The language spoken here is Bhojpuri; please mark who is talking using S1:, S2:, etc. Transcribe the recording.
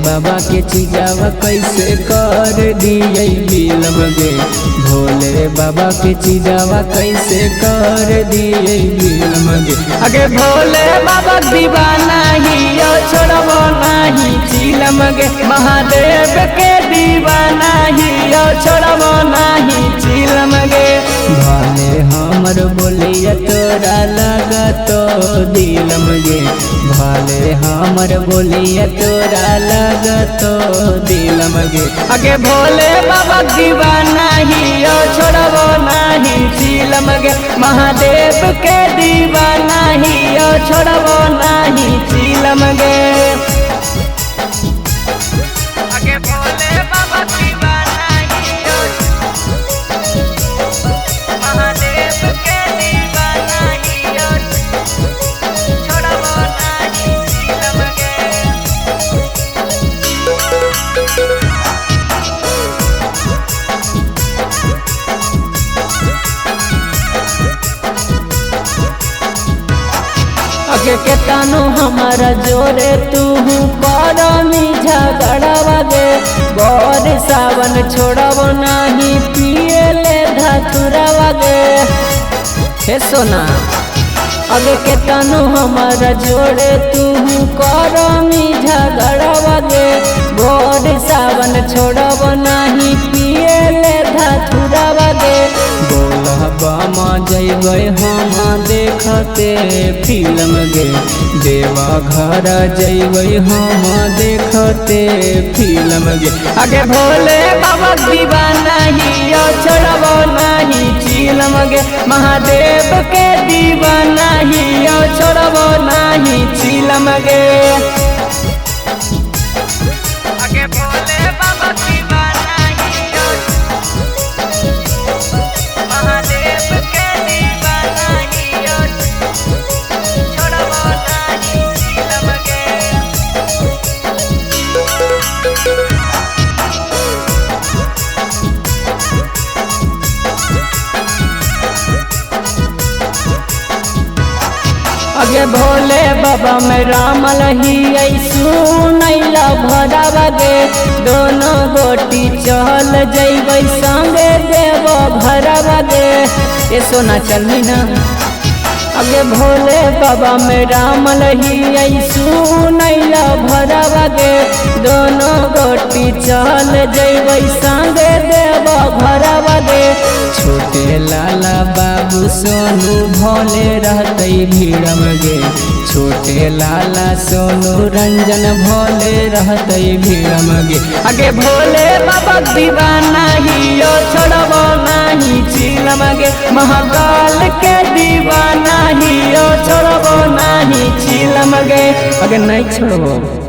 S1: बाबा के चीजावा कैसे कर दिए बिलम गे। भोले बाबा के चीजावा कैसे कर दिए बिलम गे। अगे भोले बाबा दीवाना ही छोड़बो नहीं चिलम गे। महादेव के दीवाना ही छोड़बो नहीं चिलम गे। भले हमर बोलिया तोरा लगतो दिलम गे। भले हमर बोलिया तोरा लगतो दिलम गे। अगे भोले बाबा दीवाना ही छोड़बो नहीं चिलम गे। महादेव के दीवाना ही छोड़बो नहीं चिलम गे। अगे भोले बाबा दीवाना ही महादेव के दीवाना ही छोड़बो नहीं चिलम गे। अगे केतनो हमारा जोरे तू करमी झगड़वा गे। गौर सावन छोड़बो नहीं पिए ले धतुरवा गे। हे सोना अगे केतनो हमारा जोरे तू करमी झगड़वा गे। गौर सावन छोड़बो नहीं पिए ले धतुरवा गे। बोलबा जैबै हम देखते फिल्म गे। देवा घर जैबै हम देखते फिल्म गे। अगे भोले बाबा दीवाना ही छोड़बो नहीं चिलम गे। महादेव के दीवाना ही छोड़बो नहीं चिलम गे। अगे भोले बाबा दीवाना ही महादेव के दीवाना ही छोड़बो नहीं चिलम गे। अगे भोले बाबा में रामल ही सुनैला भरावा गे। दोनों गोटी चल जैबै संगे देव भरावा गे। ये सोना चलनी ना। अगे भोले बाबा में रामल ही सुनैला भरावा गे। दोनों गोटी चल जैबै संगे देव भरावा गे। छोटे लाला बाबू सोनू भोले रहते भीड़म गे। छोटे लाला सोनू रंजन भोले रहते भीड़म गे। अगे भोले बाबा दीवाना ही छोड़बो नहीं चिलम गे। महाकाल के दीवाना ही छोड़बो नहीं चिलम गे। अगे नहीं छोड़बो।